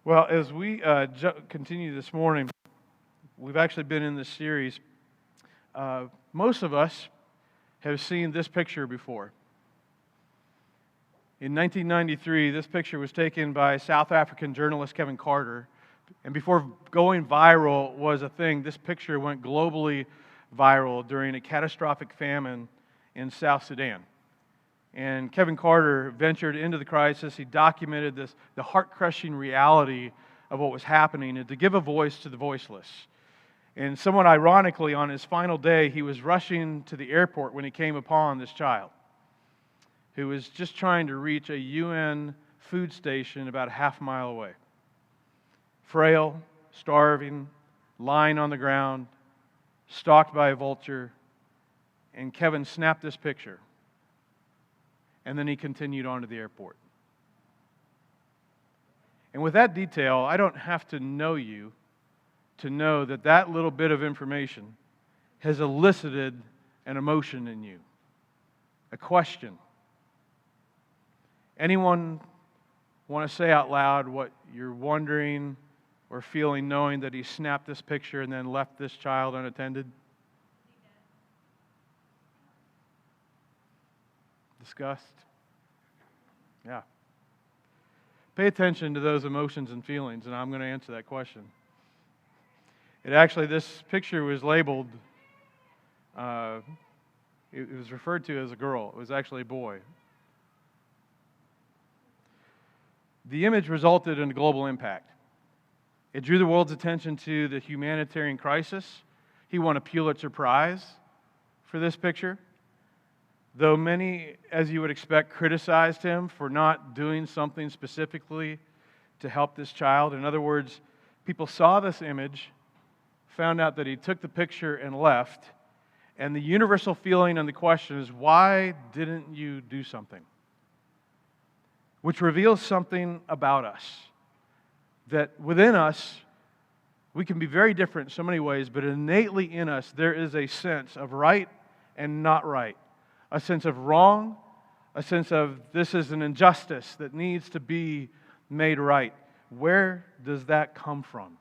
Well, as we continue this morning, we've actually been in this series. Most of us have seen this picture before. In 1993, this picture was taken by South African journalist Kevin Carter. And before going viral was a thing, this picture went globally viral during a catastrophic famine in South Sudan. And Kevin Carter ventured into the crisis. He documented the heart-crushing reality of what was happening and to give a voice to the voiceless. And somewhat ironically, on his final day, he was rushing to the airport when he came upon this child who was just trying to reach a UN food station about a half mile away. Frail, starving, lying on the ground, stalked by a vulture, and Kevin snapped this picture. And then he continued on to the airport. And with that detail, I don't have to know you to know that that little bit of information has elicited an emotion in you, a question. Anyone want to say out loud what you're wondering or feeling knowing that he snapped this picture and then left this child unattended? Disgust? Yeah. Pay attention to those emotions and feelings, and I'm going to answer that question. This picture was labeled, it was referred to as a girl. It was actually a boy. The image resulted in a global impact. It drew the world's attention to the humanitarian crisis. He won a Pulitzer Prize for this picture. Though many, as you would expect, criticized him for not doing something specifically to help this child. In other words, people saw this image, found out that he took the picture and left, and the universal feeling and the question is, why didn't you do something? Which reveals something about us. That within us, we can be very different in so many ways, but innately in us, there is a sense of right and not right. A sense of wrong, a sense of this is an injustice that needs to be made right. Where does that come from?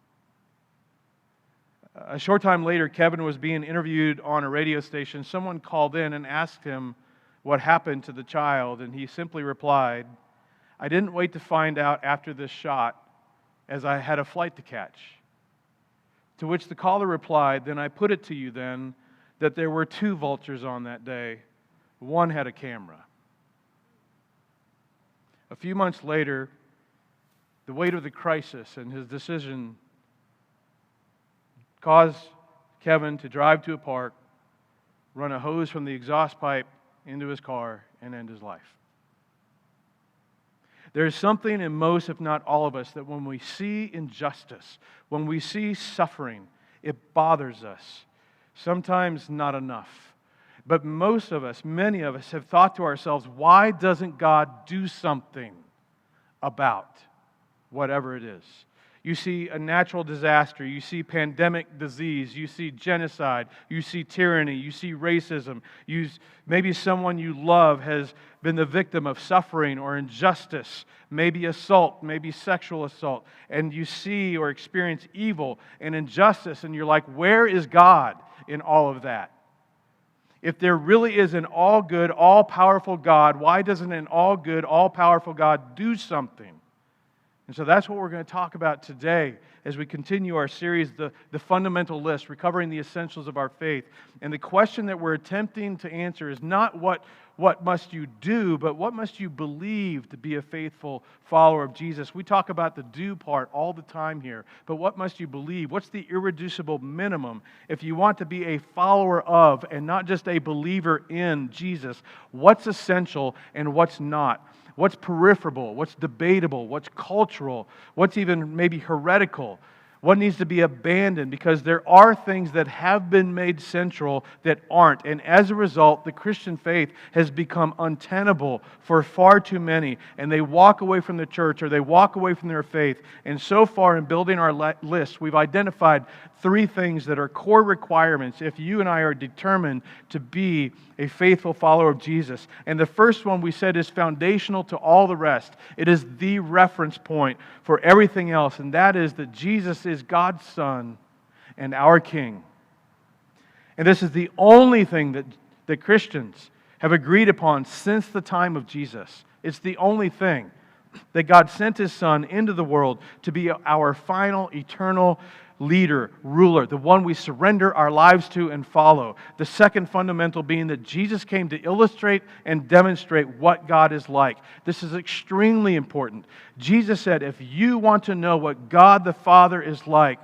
A short time later, Kevin was being interviewed on a radio station. Someone called in and asked him what happened to the child, and he simply replied, "I didn't wait to find out after this shot, as I had a flight to catch." To which the caller replied, "Then I put it to you then that there were two vultures on that day. One had a camera." A few months later, the weight of the crisis and his decision caused Kevin to drive to a park, run a hose from the exhaust pipe into his car, and end his life. There is something in most, if not all of us, that when we see injustice, when we see suffering, it bothers us. Sometimes not enough. But most of us, many of us, have thought to ourselves, why doesn't God do something about whatever it is? You see a natural disaster, you see pandemic disease, you see genocide, you see tyranny, you see racism. Maybe someone you love has been the victim of suffering or injustice, maybe assault, maybe sexual assault, and you see or experience evil and injustice, and you're like, where is God in all of that? If there really is an all-good, all-powerful God, why doesn't an all-good, all-powerful God do something? And so that's what we're going to talk about today as we continue our series, the fundamental list, recovering the essentials of our faith. And the question that we're attempting to answer is not what must you do, but what must you believe to be a faithful follower of Jesus? We talk about the do part all the time here, but what must you believe? What's the irreducible minimum if you want to be a follower of and not just a believer in Jesus? What's essential and what's not? What's peripheral? What's debatable? What's cultural? What's even maybe heretical? What needs to be abandoned? Because there are things that have been made central that aren't. And as a result, the Christian faith has become untenable for far too many. And they walk away from the church or they walk away from their faith. And so far in building our list, we've identified 3 things that are core requirements if you and I are determined to be a faithful follower of Jesus. And the first one we said is foundational to all the rest. It is the reference point for everything else, and that is that Jesus is God's Son and our King. And this is the only thing that Christians have agreed upon since the time of Jesus. It's the only thing that God sent His Son into the world to be our final, eternal leader, ruler, the one we surrender our lives to and follow. The second fundamental being that Jesus came to illustrate and demonstrate what God is like. This is extremely important. Jesus said, if you want to know what God the Father is like,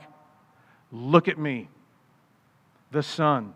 look at me, the Son.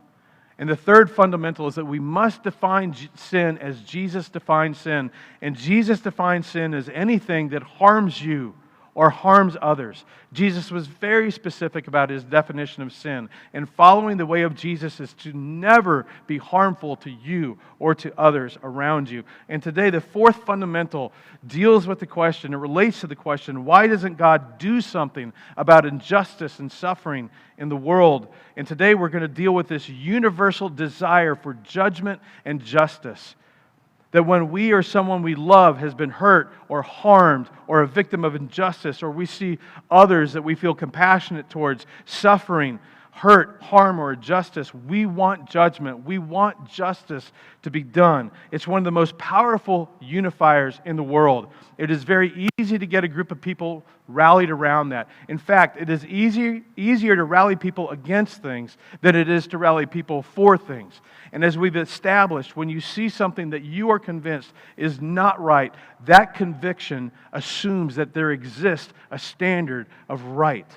And the third fundamental is that we must define sin as Jesus defined sin. And Jesus defined sin as anything that harms you or harms others. Jesus was very specific about His definition of sin. And following the way of Jesus is to never be harmful to you or to others around you. And today, the fourth fundamental deals with the question, it relates to the question, why doesn't God do something about injustice and suffering in the world? And today, we're going to deal with this universal desire for judgment and justice. That when we or someone we love has been hurt or harmed or a victim of injustice, or we see others that we feel compassionate towards suffering, hurt, harm, or injustice, we want judgment. We want justice to be done. It's one of the most powerful unifiers in the world. It is very easy to get a group of people rallied around that. In fact, it is easier to rally people against things than it is to rally people for things. And as we've established, when you see something that you are convinced is not right, that conviction assumes that there exists a standard of right.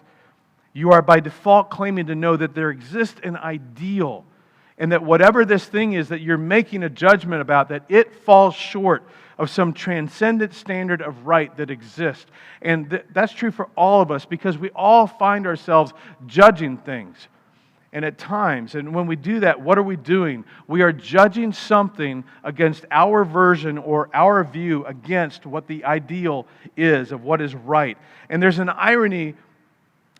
You are by default claiming to know that there exists an ideal, and that whatever this thing is that you're making a judgment about, that it falls short of some transcendent standard of right that exists. And that's true for all of us, because we all find ourselves judging things. And at times, and when we do that, what are we doing? We are judging something against our version or our view against what the ideal is of what is right. And there's an irony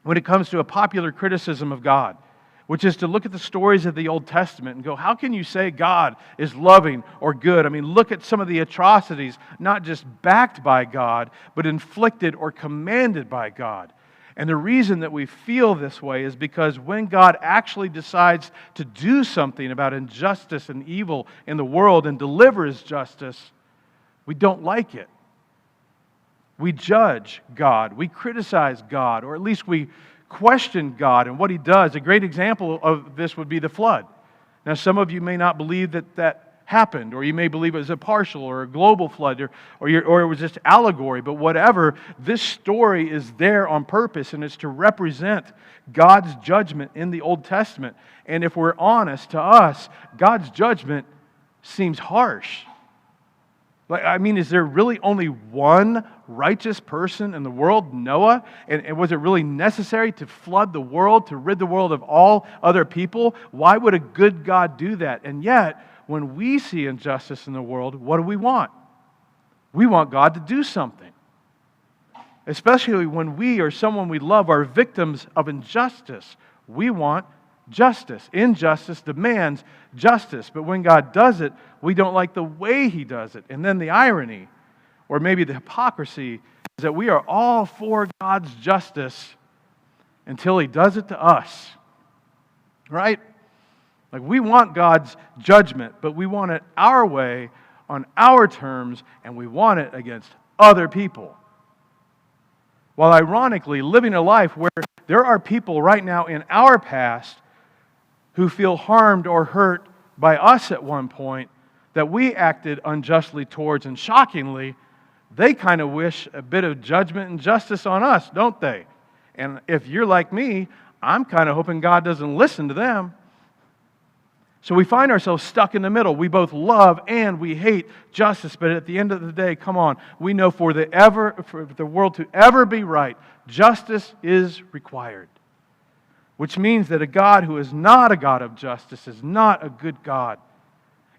when it comes to a popular criticism of God, which is to look at the stories of the Old Testament and go, how can you say God is loving or good? I mean, look at some of the atrocities, not just backed by God, but inflicted or commanded by God. And the reason that we feel this way is because when God actually decides to do something about injustice and evil in the world and deliver His justice, we don't like it. We judge God, we criticize God, or at least we question God and what He does. A great example of this would be the flood. Now, some of you may not believe that happened, or you may believe it was a partial or a global flood, or it was just allegory, but whatever, this story is there on purpose, and it's to represent God's judgment in the Old Testament. And if we're honest, to us, God's judgment seems harsh. Is there really only one righteous person in the world, Noah? And was it really necessary to flood the world, to rid the world of all other people? Why would a good God do that? And yet, when we see injustice in the world, what do we want? We want God to do something. Especially when we or someone we love are victims of injustice. We want justice. Injustice demands justice. But when God does it, we don't like the way He does it. And then the irony, or maybe the hypocrisy, is that we are all for God's justice until He does it to us. Right? Like, we want God's judgment, but we want it our way, on our terms, and we want it against other people. While ironically, living a life where there are people right now in our past who feel harmed or hurt by us at one point that we acted unjustly towards, and shockingly, they kind of wish a bit of judgment and justice on us, don't they? And if you're like me, I'm kind of hoping God doesn't listen to them. So we find ourselves stuck in the middle. We both love and we hate justice, but at the end of the day, come on, we know for the world to ever be right, justice is required. Which means that a God who is not a God of justice is not a good God.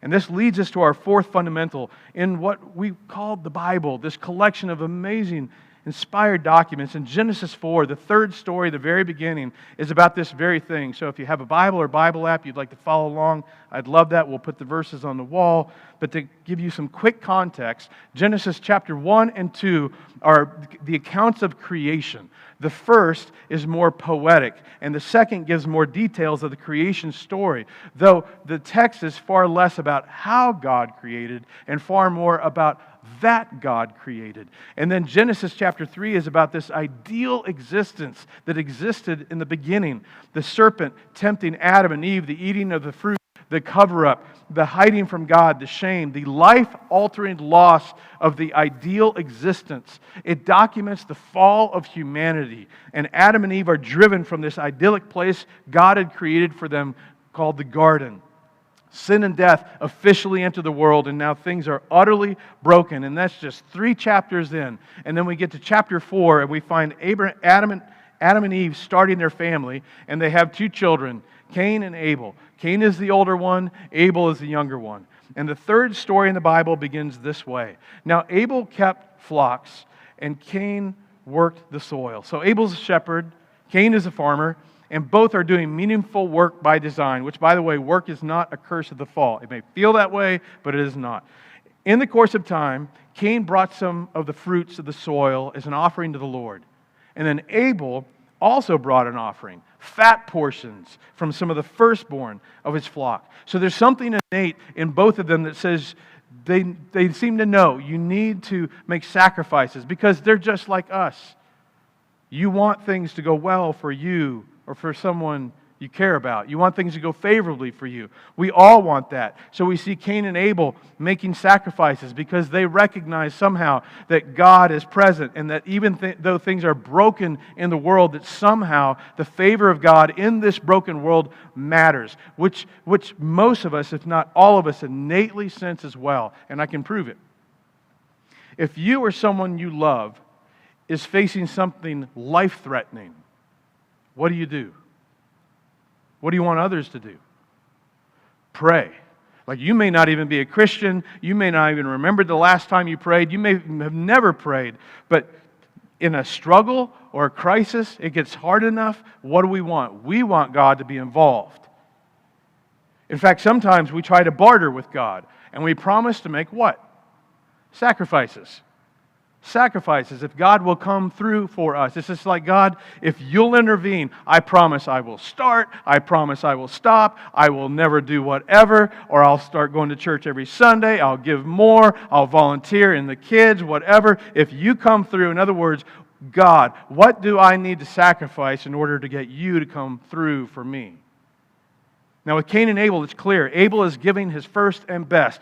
And this leads us to our fourth fundamental in what we call the Bible, this collection of amazing, inspired documents. In Genesis 4, the third story, the very beginning, is about this very thing. So if you have a Bible or Bible app you'd like to follow along, I'd love that. We'll put the verses on the wall. But to give you some quick context, Genesis chapter 1 and 2 are the accounts of creation. The first is more poetic, and the second gives more details of the creation story, though the text is far less about how God created and far more about that God created. And then Genesis chapter 3 is about this ideal existence that existed in the beginning. The serpent tempting Adam and Eve, the eating of the fruit, the cover-up, the hiding from God, the shame, the life-altering loss of the ideal existence. It documents the fall of humanity. And Adam and Eve are driven from this idyllic place God had created for them called the garden. Sin and death officially enter the world, and now things are utterly broken. And that's just 3 chapters in. And then we get to chapter 4, and we find Adam and Eve starting their family, and they have 2 children, Cain and Abel. Cain is the older one, Abel is the younger one. And the third story in the Bible begins this way. Now Abel kept flocks, and Cain worked the soil. So Abel's a shepherd, Cain is a farmer, and both are doing meaningful work by design, which, by the way, work is not a curse of the fall. It may feel that way, but it is not. In the course of time, Cain brought some of the fruits of the soil as an offering to the Lord. And then Abel also brought an offering, fat portions from some of the firstborn of his flock. So there's something innate in both of them that says they seem to know you need to make sacrifices because they're just like us. You want things to go well for you or for someone you care about. You want things to go favorably for you. We all want that. So we see Cain and Abel making sacrifices because they recognize somehow that God is present and that even though things are broken in the world, that somehow the favor of God in this broken world matters, which most of us, if not all of us, innately sense as well. And I can prove it. If you or someone you love is facing something life-threatening, what do? What do you want others to do? Pray. Like you may not even be a Christian. You may not even remember the last time you prayed. You may have never prayed. But in a struggle or a crisis, it gets hard enough. What do we want? We want God to be involved. In fact, sometimes we try to barter with God. And we promise to make what? Sacrifices. Sacrifices, if God will come through for us. It's just like, God, if you'll intervene, I promise I will start, I promise I will stop, I will never do whatever, or I'll start going to church every Sunday, I'll give more, I'll volunteer in the kids, whatever. If you come through, in other words, God, what do I need to sacrifice in order to get you to come through for me? Now with Cain and Abel, it's clear. Abel is giving his first and best.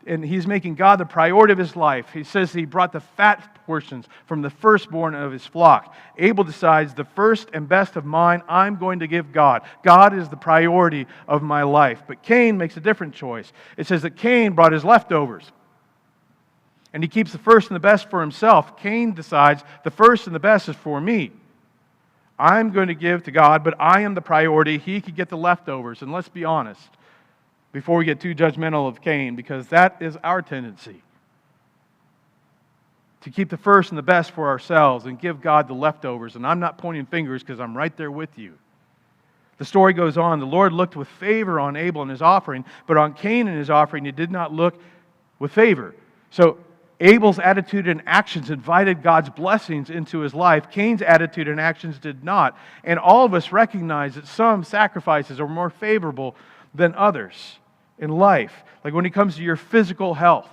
And he's making God the priority of his life. He says he brought the fat portions from the firstborn of his flock. Abel decides the first and best of mine I'm going to give God. God is the priority of my life. But Cain makes a different choice. It says that Cain brought his leftovers. And he keeps the first and the best for himself. Cain decides the first and the best is for me. I'm going to give to God, but I am the priority. He could get the leftovers. And let's be honest, before we get too judgmental of Cain, because that is our tendency. To keep the first and the best for ourselves and give God the leftovers. And I'm not pointing fingers because I'm right there with you. The story goes on. The Lord looked with favor on Abel and his offering, but on Cain and his offering he did not look with favor. So Abel's attitude and actions invited God's blessings into his life. Cain's attitude and actions did not. And all of us recognize that some sacrifices are more favorable than others in life. Like when it comes to your physical health,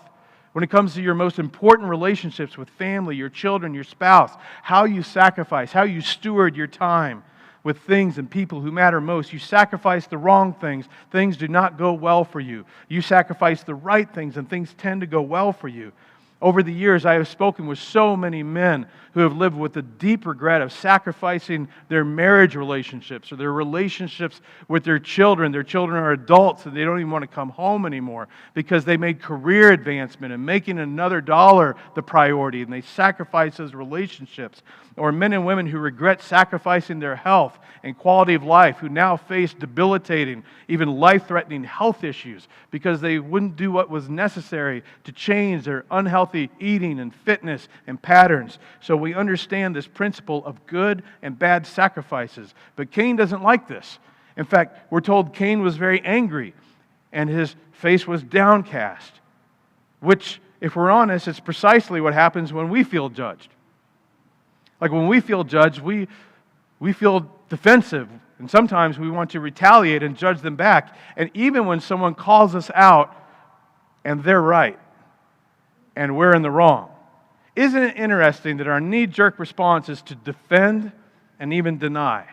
when it comes to your most important relationships with family, your children, your spouse, how you sacrifice, how you steward your time with things and people who matter most. You sacrifice the wrong things. Things do not go well for you. You sacrifice the right things and things tend to go well for you. Over the years, I have spoken with so many men who have lived with the deep regret of sacrificing their marriage relationships or their relationships with their children. Their children are adults and they don't even want to come home anymore because they made career advancement and making another dollar the priority, and they sacrifice those relationships. Or men and women who regret sacrificing their health and quality of life, who now face debilitating, even life-threatening health issues because they wouldn't do what was necessary to change their unhealthy eating and fitness and patterns. So we understand this principle of good and bad sacrifices. But Cain doesn't like this. In fact, we're told Cain was very angry and his face was downcast, which, if we're honest, is precisely what happens when we feel judged. Like when we feel judged, we feel defensive, and sometimes we want to retaliate and judge them back. And even when someone calls us out and they're right and we're in the wrong, isn't it interesting that our knee-jerk response is to defend and even deny?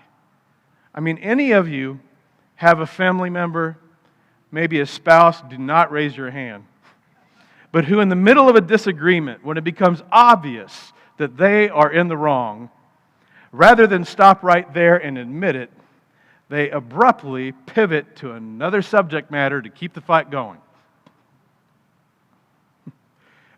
I mean, any of you have a family member, maybe a spouse, do not raise your hand, but who in the middle of a disagreement, when it becomes obvious that they are in the wrong, rather than stop right there and admit it, they abruptly pivot to another subject matter to keep the fight going.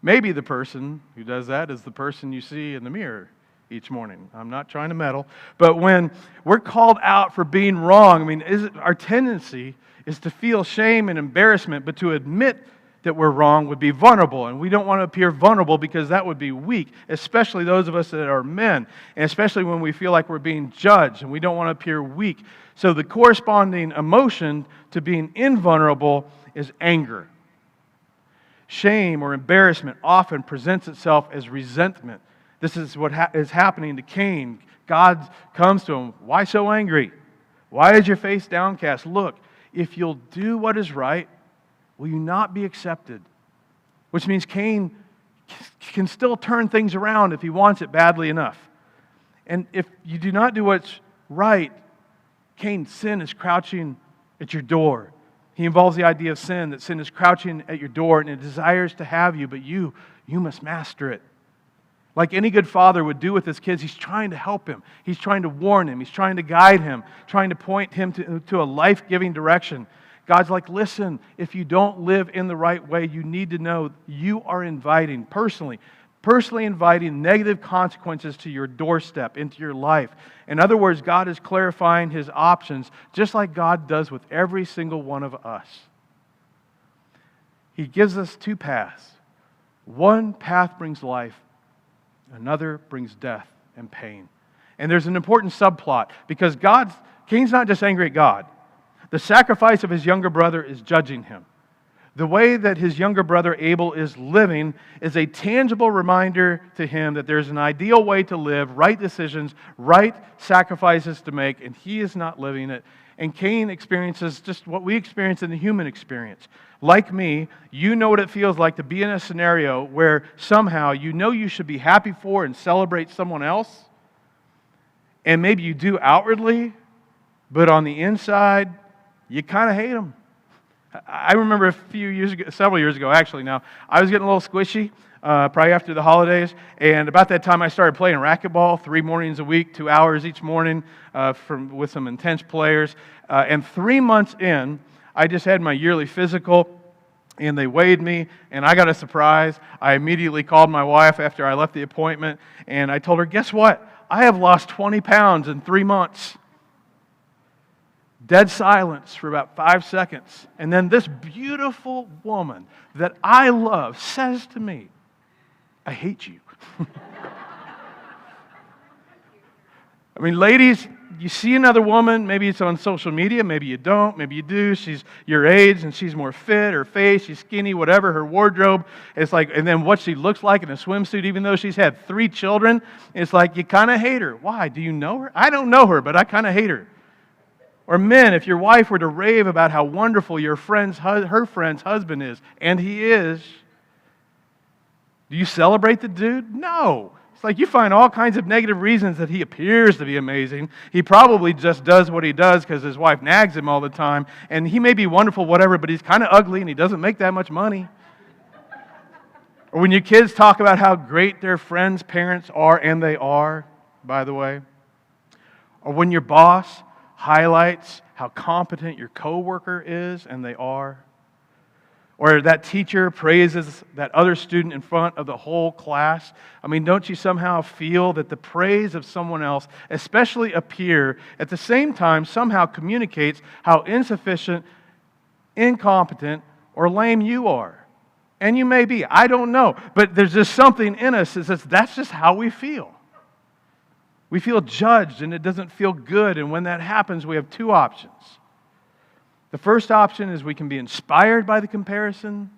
Maybe the person who does that is the person you see in the mirror each morning. I'm not trying to meddle, but when we're called out for being wrong, I mean, our tendency is to feel shame and embarrassment, but to admit that we're wrong would be vulnerable, and we don't want to appear vulnerable because that would be weak, especially those of us that are men, and especially when we feel like we're being judged, and we don't want to appear weak. So the corresponding emotion to being invulnerable is anger. Shame or embarrassment often presents itself as resentment. This is what is happening to Cain. God comes to him, "Why so angry? Why is your face downcast? Look, if you'll do what is right, will you not be accepted?" Which means Cain can still turn things around if he wants it badly enough. And if you do not do what's right, Cain, sin is crouching at your door. He involves the idea of sin, that sin is crouching at your door and it desires to have you, but you must master it. Like any good father would do with his kids, he's trying to help him. He's trying to warn him. He's trying to guide him, trying to point him to a life-giving direction. God's like, listen, if you don't live in the right way, you need to know you are inviting, personally inviting negative consequences to your doorstep, into your life. In other words, God is clarifying His options, just like God does with every single one of us. He gives us two paths. One path brings life, another brings death and pain. And there's an important subplot, because Cain's not just angry at God. The sacrifice of his younger brother is judging him. The way that his younger brother Abel is living is a tangible reminder to him that there's an ideal way to live, right decisions, right sacrifices to make, and he is not living it. And Cain experiences just what we experience in the human experience. Like me, you know what it feels like to be in a scenario where somehow you know you should be happy for and celebrate someone else, and maybe you do outwardly, but on the inside, you kind of hate them. I remember several years ago actually now, I was getting a little squishy, probably after the holidays, and about that time I started playing racquetball 3 mornings a week, 2 hours each morning with some intense players. And 3 months in, I just had my yearly physical, and they weighed me, and I got a surprise. I immediately called my wife after I left the appointment, and I told her, guess what? I have lost 20 pounds in 3 months. Dead silence for about 5 seconds. And then this beautiful woman that I love says to me, I hate you. I mean, ladies, you see another woman, maybe it's on social media, maybe you don't, maybe you do, she's your age and she's more fit, her face, she's skinny, whatever, her wardrobe, it's like, and then what she looks like in a swimsuit, even though she's had 3 children, it's like you kind of hate her. Why? Do you know her? I don't know her, but I kind of hate her. Or men, if your wife were to rave about how wonderful her friend's husband is, and he is, do you celebrate the dude? No. It's like you find all kinds of negative reasons that he appears to be amazing. He probably just does what he does because his wife nags him all the time, and he may be wonderful, whatever, but he's kind of ugly and he doesn't make that much money. Or when your kids talk about how great their friends' parents are, and they are, by the way. Or when your boss highlights how competent your coworker is, and they are. Or that teacher praises that other student in front of the whole class. I mean, don't you somehow feel that the praise of someone else, especially a peer, at the same time somehow communicates how insufficient, incompetent, or lame you are? And you may be, I don't know. But there's just something in us that says that's just how we feel. We feel judged and it doesn't feel good. And when that happens, we have two options. The first option is we can be inspired by the comparison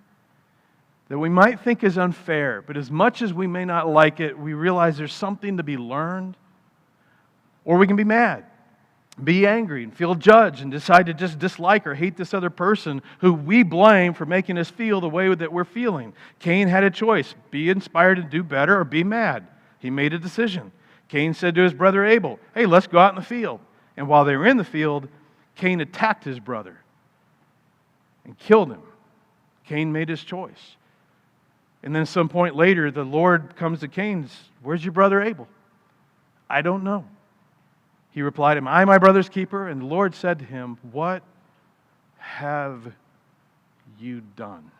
that we might think is unfair, but as much as we may not like it, we realize there's something to be learned. Or we can be mad, be angry, and feel judged and decide to just dislike or hate this other person who we blame for making us feel the way that we're feeling. Cain had a choice, be inspired to do better or be mad. He made a decision. Cain said to his brother Abel, hey, let's go out in the field. And while they were in the field, Cain attacked his brother and killed him. Cain made his choice. And then at some point later, the Lord comes to Cain and says, where's your brother Abel? I don't know. He replied, am I my brother's keeper? And the Lord said to him, what have you done?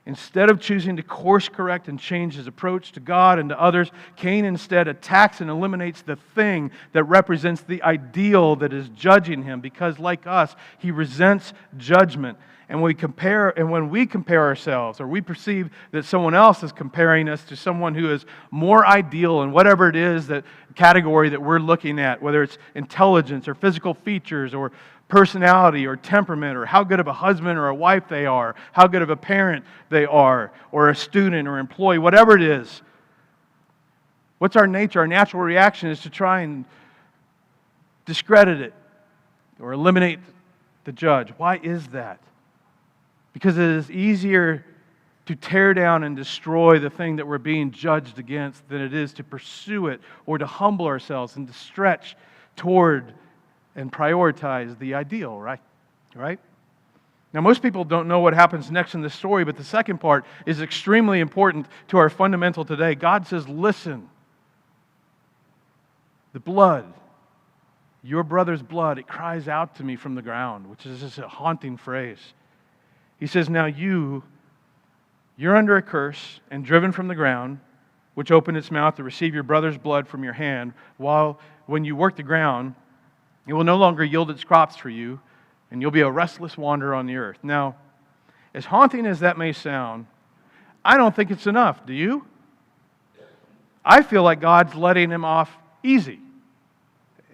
Instead of choosing to course correct and change his approach to God and to others, Cain instead attacks and eliminates the thing that represents the ideal that is judging him, because like us, he resents judgment. And when we compare ourselves, or we perceive that someone else is comparing us to someone who is more ideal in whatever it is, that category that we're looking at, whether it's intelligence or physical features or personality or temperament, or how good of a husband or a wife they are, how good of a parent they are, or a student or employee, whatever it is. What's our nature? Our natural reaction is to try and discredit it or eliminate the judge. Why is that? Because it is easier to tear down and destroy the thing that we're being judged against than it is to pursue it or to humble ourselves and to stretch toward and prioritize the ideal, right? Now, most people don't know what happens next in this story, but the second part is extremely important to our fundamental today. God says, listen, the blood, your brother's blood, it cries out to me from the ground, which is just a haunting phrase. He says, now you're under a curse and driven from the ground, which opened its mouth to receive your brother's blood from your hand, while when you work the ground, it will no longer yield its crops for you, and you'll be a restless wanderer on the earth. Now, as haunting as that may sound, I don't think it's enough, do you? I feel like God's letting him off easy.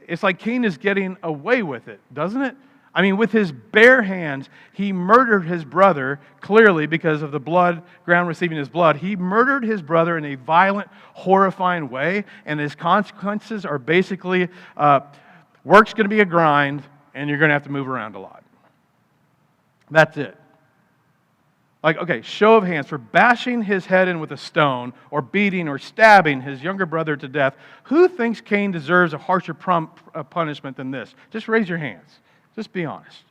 It's like Cain is getting away with it, doesn't it? I mean, with his bare hands, he murdered his brother, clearly because of the ground receiving his blood. He murdered his brother in a violent, horrifying way, and his consequences are basically, work's going to be a grind, and you're going to have to move around a lot. That's it. Like, okay, show of hands, for bashing his head in with a stone, or beating or stabbing his younger brother to death, who thinks Cain deserves a harsher punishment than this? Just raise your hands. Just be honest.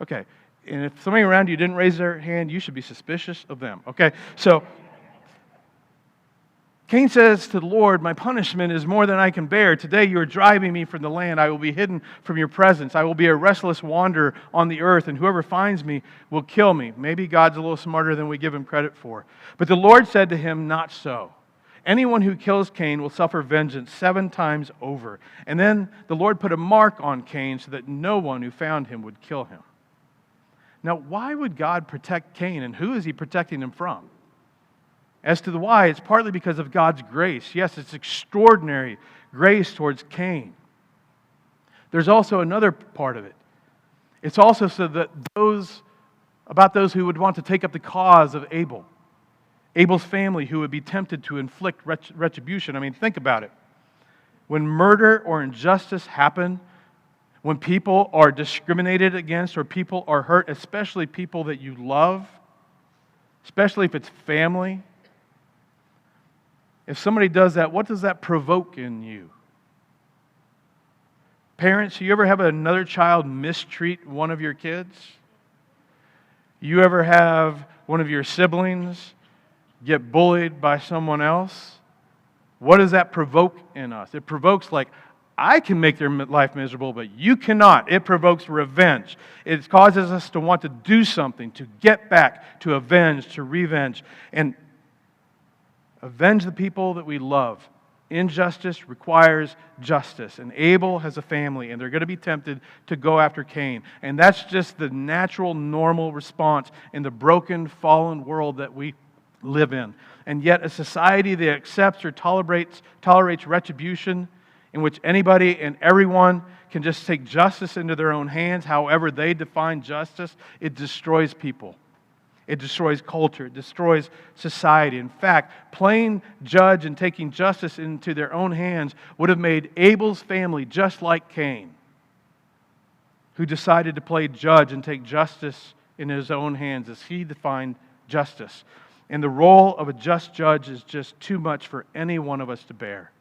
Okay, and if somebody around you didn't raise their hand, you should be suspicious of them. Okay, so Cain says to the Lord, my punishment is more than I can bear. Today you are driving me from the land. I will be hidden from your presence. I will be a restless wanderer on the earth, and whoever finds me will kill me. Maybe God's a little smarter than we give him credit for. But the Lord said to him, not so. Anyone who kills Cain will suffer vengeance 7 times over. And then the Lord put a mark on Cain so that no one who found him would kill him. Now, why would God protect Cain, and who is he protecting him from? As to the why, it's partly because of God's grace. Yes, it's extraordinary grace towards Cain. There's also another part of it. It's also so that those who would want to take up the cause of Abel. Abel's family who would be tempted to inflict retribution. I mean, think about it. When murder or injustice happen, when people are discriminated against or people are hurt, especially people that you love, especially if it's family, if somebody does that, what does that provoke in you? Parents, you ever have another child mistreat one of your kids? You ever have one of your siblings get bullied by someone else? What does that provoke in us? It provokes like, I can make their life miserable, but you cannot. It provokes revenge. It causes us to want to do something, to get back, to avenge, to revenge, and avenge the people that we love. Injustice requires justice. And Abel has a family, and they're going to be tempted to go after Cain. And that's just the natural, normal response in the broken, fallen world that we live in. And yet a society that accepts or tolerates retribution, in which anybody and everyone can just take justice into their own hands, however they define justice, it destroys people. It destroys culture. It destroys society. In fact, playing judge and taking justice into their own hands would have made Abel's family just like Cain, who decided to play judge and take justice in his own hands as he defined justice. And the role of a just judge is just too much for any one of us to bear.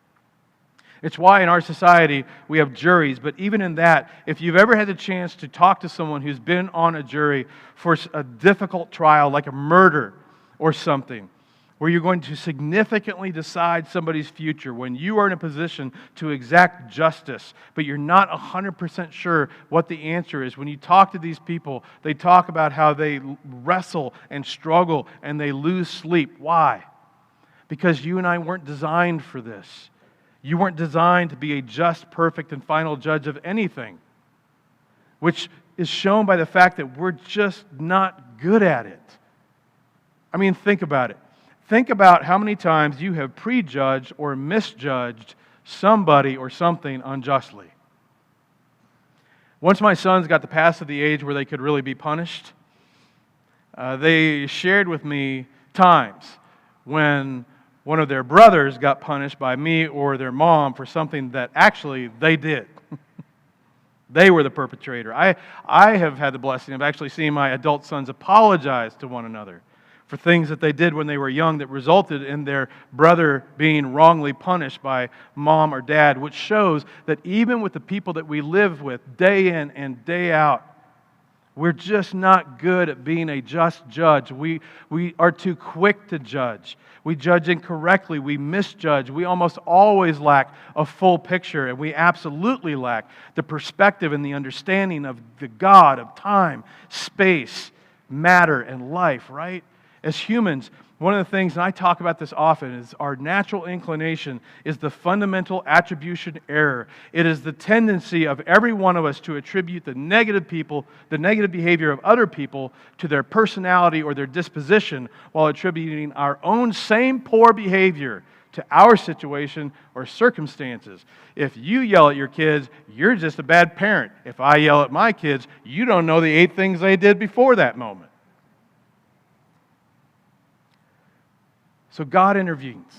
It's why in our society we have juries, but even in that, if you've ever had the chance to talk to someone who's been on a jury for a difficult trial like a murder or something, where you're going to significantly decide somebody's future, when you are in a position to exact justice, but you're not 100% sure what the answer is. When you talk to these people, they talk about how they wrestle and struggle and they lose sleep. Why? Because you and I weren't designed for this. You weren't designed to be a just, perfect, and final judge of anything, which is shown by the fact that we're just not good at it. I mean, think about it. Think about how many times you have prejudged or misjudged somebody or something unjustly. Once my sons got to pass the age where they could really be punished, they shared with me times when one of their brothers got punished by me or their mom for something that actually they did. They were the perpetrator. I have had the blessing of actually seeing my adult sons apologize to one another for things that they did when they were young that resulted in their brother being wrongly punished by mom or dad, which shows that even with the people that we live with day in and day out, we're just not good at being a just judge. We are too quick to judge. We judge incorrectly. We misjudge. We almost always lack a full picture, and we absolutely lack the perspective and the understanding of the God of time, space, matter, and life, right? As humans, one of the things, and I talk about this often, is our natural inclination is the fundamental attribution error. It is the tendency of every one of us to attribute the negative behavior of other people to their personality or their disposition, while attributing our own same poor behavior to our situation or circumstances. If you yell at your kids, you're just a bad parent. If I yell at my kids, you don't know the 8 things they did before that moment. So God intervenes.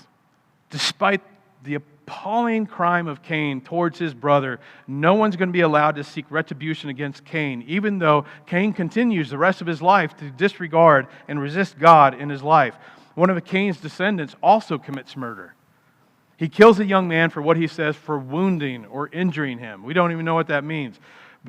Despite the appalling crime of Cain towards his brother, no one's going to be allowed to seek retribution against Cain, even though Cain continues the rest of his life to disregard and resist God in his life. One of Cain's descendants also commits murder. He kills a young man for what he says for wounding or injuring him. We don't even know what that means.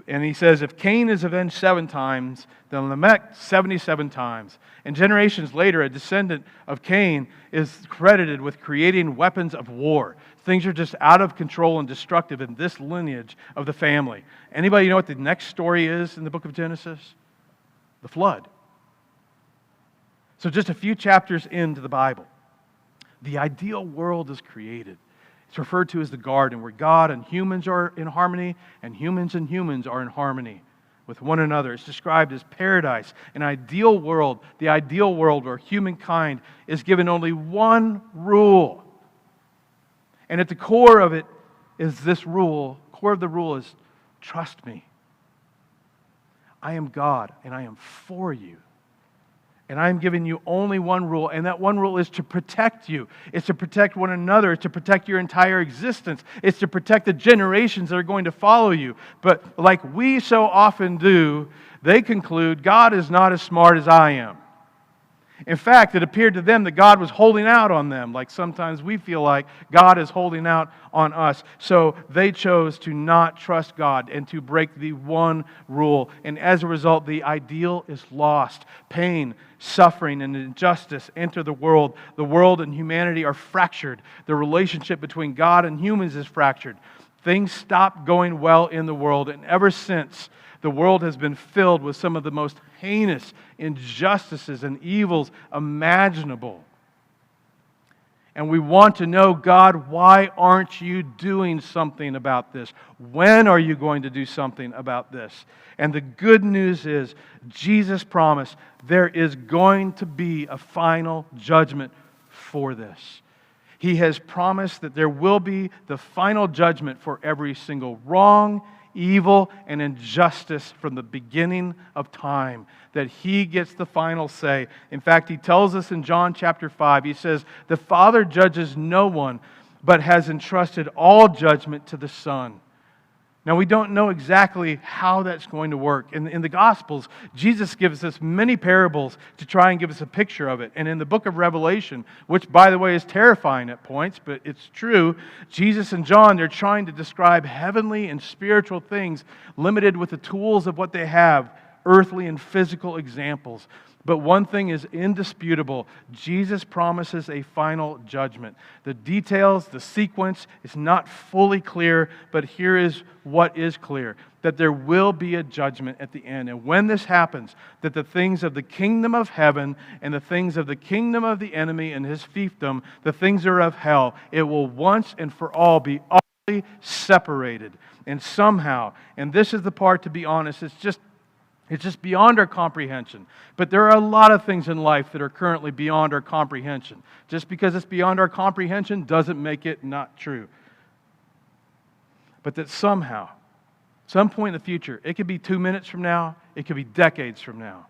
And he says, if Cain is avenged 7 times, then Lamech 77 times. And generations later, a descendant of Cain is credited with creating weapons of war. Things are just out of control and destructive in this lineage of the family. Anybody know what the next story is in the book of Genesis? The flood. So just a few chapters into the Bible, the ideal world is created. It's referred to as the garden, where God and humans are in harmony, and humans are in harmony with one another. It's described as paradise, an ideal world, the ideal world where humankind is given only one rule. And at the core of it is this rule. Core of the rule is, trust me. I am God, and I am for you. And I'm giving you only one rule, and that one rule is to protect you. It's to protect one another. It's to protect your entire existence. It's to protect the generations that are going to follow you. But like we so often do, they conclude God is not as smart as I am. In fact, it appeared to them that God was holding out on them, like sometimes we feel like God is holding out on us. So they chose to not trust God and to break the one rule. And as a result, the ideal is lost. Pain, suffering, and injustice enter the world. The world and humanity are fractured. The relationship between God and humans is fractured. Things stop going well in the world, and ever since, the world has been filled with some of the most heinous injustices and evils imaginable. And we want to know, God, why aren't you doing something about this? When are you going to do something about this? And the good news is, Jesus promised there is going to be a final judgment for this. He has promised that there will be the final judgment for every single wrong, evil, and injustice from the beginning of time, that He gets the final say. In fact, He tells us in John chapter 5, He says, "The Father judges no one, but has entrusted all judgment to the Son." Now, we don't know exactly how that's going to work. In the Gospels, Jesus gives us many parables to try and give us a picture of it. And in the book of Revelation, which, by the way, is terrifying at points, but it's true, Jesus and John, they're trying to describe heavenly and spiritual things limited with the tools of what they have, earthly and physical examples. But one thing is indisputable. Jesus promises a final judgment. The details, the sequence is not fully clear, but here is what is clear, that there will be a judgment at the end. And when this happens, that the things of the kingdom of heaven and the things of the kingdom of the enemy and his fiefdom, the things that are of hell, it will once and for all be utterly separated. And somehow, and this is the part, to be honest, it's just beyond our comprehension. But there are a lot of things in life that are currently beyond our comprehension. Just because it's beyond our comprehension doesn't make it not true. But that somehow, some point in the future, it could be 2 minutes from now, it could be decades from now.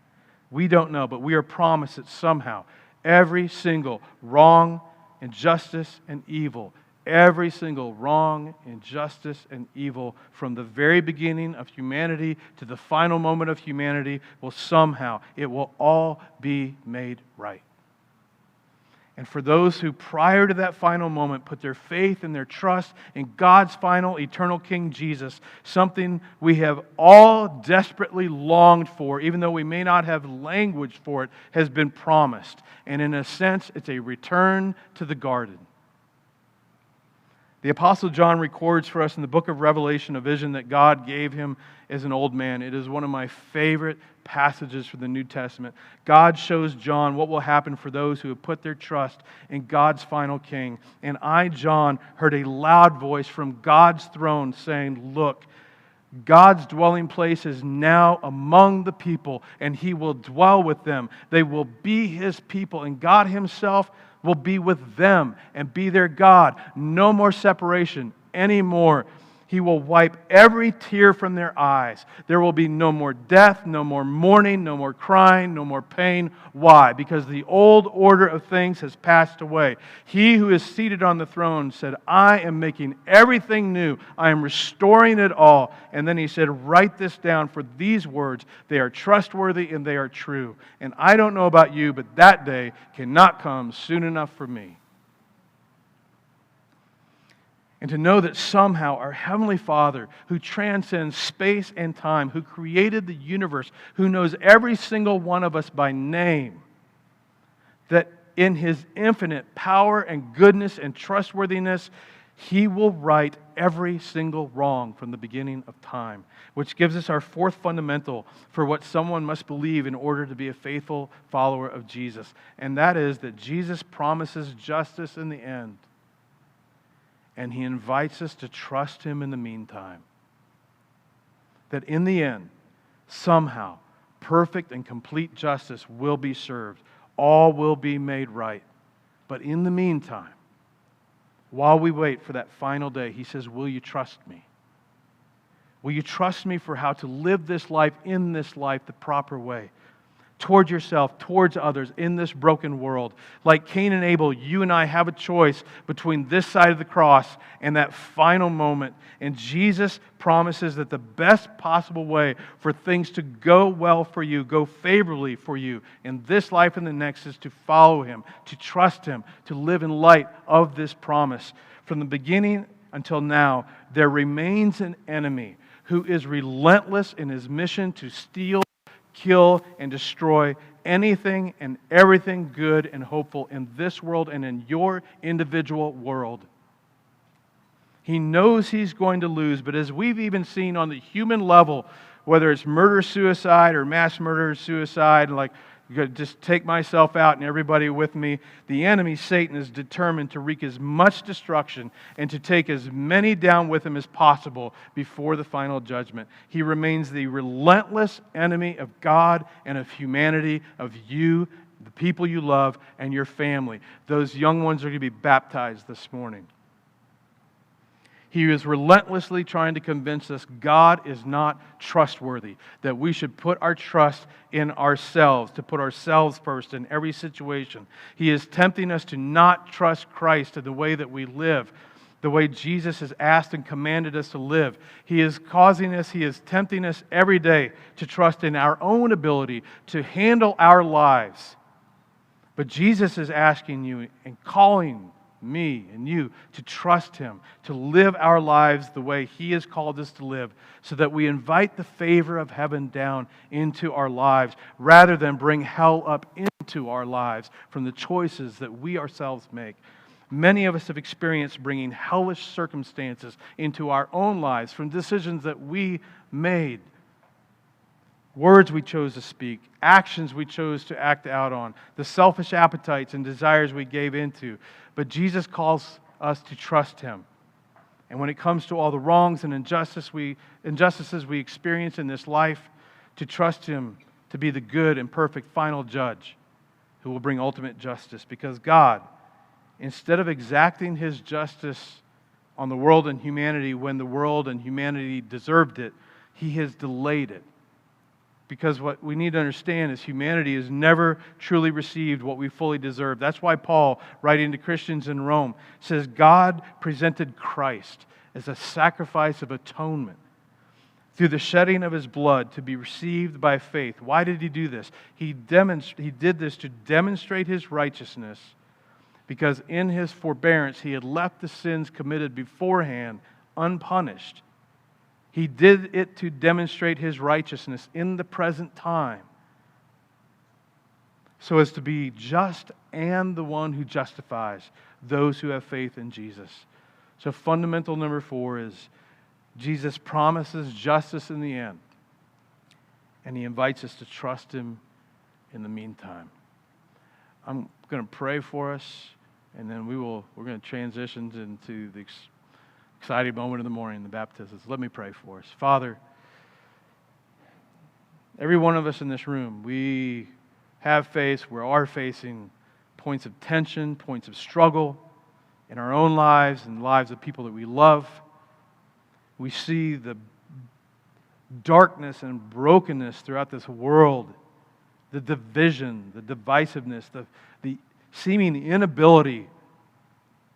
We don't know, but we are promised that somehow every single wrong, injustice, and evil, every single wrong, injustice, and evil from the very beginning of humanity to the final moment of humanity will somehow, it will all be made right. And for those who prior to that final moment put their faith and their trust in God's final eternal King Jesus, something we have all desperately longed for, even though we may not have language for it, has been promised. And in a sense, it's a return to the garden. The Apostle John records for us in the book of Revelation a vision that God gave him as an old man. It is one of my favorite passages from the New Testament. God shows John what will happen for those who have put their trust in God's final King. And I, John, heard a loud voice from God's throne saying, "Look, God's dwelling place is now among the people, and He will dwell with them. They will be His people, and God Himself will be with them and be their God. No more separation anymore. He will wipe every tear from their eyes. There will be no more death, no more mourning, no more crying, no more pain." Why? Because the old order of things has passed away. He who is seated on the throne said, "I am making everything new. I am restoring it all." And then He said, "Write this down, for these words, they are trustworthy and they are true." And I don't know about you, but that day cannot come soon enough for me. And to know that somehow our Heavenly Father, who transcends space and time, who created the universe, who knows every single one of us by name, that in His infinite power and goodness and trustworthiness, He will right every single wrong from the beginning of time, which gives us our fourth fundamental for what someone must believe in order to be a faithful follower of Jesus. And that is that Jesus promises justice in the end. And He invites us to trust Him in the meantime. That in the end, somehow, perfect and complete justice will be served. All will be made right. But in the meantime, while we wait for that final day, He says, "Will you trust me? Will you trust me for how to live this life in this life the proper way? towards yourself, towards others in this broken world. Like Cain and Abel, you and I have a choice between this side of the cross and that final moment. And Jesus promises that the best possible way for things to go well for you, go favorably for you in this life and the next, is to follow Him, to trust Him, to live in light of this promise. From the beginning until now, there remains an enemy who is relentless in his mission to steal, kill, and destroy anything and everything good and hopeful in this world and in your individual world. He knows he's going to lose, but as we've even seen on the human level, whether it's murder-suicide or mass murder-suicide, like just take myself out and everybody with me, the enemy, Satan, is determined to wreak as much destruction and to take as many down with him as possible before the final judgment. He remains the relentless enemy of God and of humanity, of you, the people you love, and your family. Those young ones are going to be baptized this morning. He is relentlessly trying to convince us God is not trustworthy, that we should put our trust in ourselves, to put ourselves first in every situation. He is tempting us to not trust Christ in the way that we live, the way Jesus has asked and commanded us to live. He is tempting us every day to trust in our own ability to handle our lives. But Jesus is asking you and calling me and you to trust Him, to live our lives the way He has called us to live, so that we invite the favor of heaven down into our lives, rather than bring hell up into our lives from the choices that we ourselves make. Many of us have experienced bringing hellish circumstances into our own lives from decisions that we made. Words we chose to speak, actions we chose to act out on, the selfish appetites and desires we gave into. But Jesus calls us to trust Him. And when it comes to all the wrongs and injustices we experience in this life, to trust Him to be the good and perfect final judge who will bring ultimate justice. Because God, instead of exacting His justice on the world and humanity when the world and humanity deserved it, He has delayed it. Because what we need to understand is humanity has never truly received what we fully deserve. That's why Paul, writing to Christians in Rome, says God presented Christ as a sacrifice of atonement through the shedding of His blood to be received by faith. Why did He do this? He did this to demonstrate His righteousness, because in His forbearance He had left the sins committed beforehand unpunished. He did it to demonstrate His righteousness in the present time, so as to be just and the one who justifies those who have faith in Jesus. So fundamental number 4 is Jesus promises justice in the end, and He invites us to trust Him in the meantime. I'm going to pray for us, and then we're going to transition into the exciting moment of the morning, the baptisms. Let me pray for us. Father, every one of us in this room, we are facing points of tension, points of struggle in our own lives and the lives of people that we love. We see the darkness and brokenness throughout this world, the division, the divisiveness, the seeming inability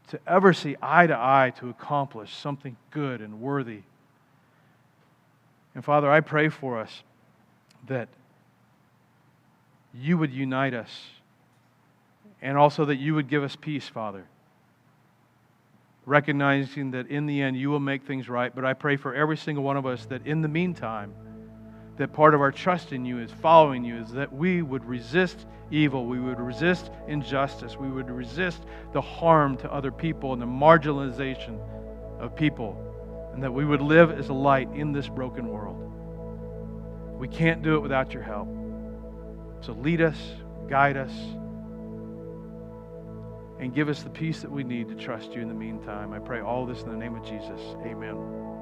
to ever see eye to eye to accomplish something good and worthy. And Father, I pray for us that You would unite us, and also that You would give us peace, Father, recognizing that in the end You will make things right. But I pray for every single one of us that in the meantime, that part of our trust in You is following You, is that we would resist evil, we would resist injustice, we would resist the harm to other people and the marginalization of people, and that we would live as a light in this broken world. We can't do it without Your help. So lead us, guide us, and give us the peace that we need to trust You in the meantime. I pray all this in the name of Jesus. Amen.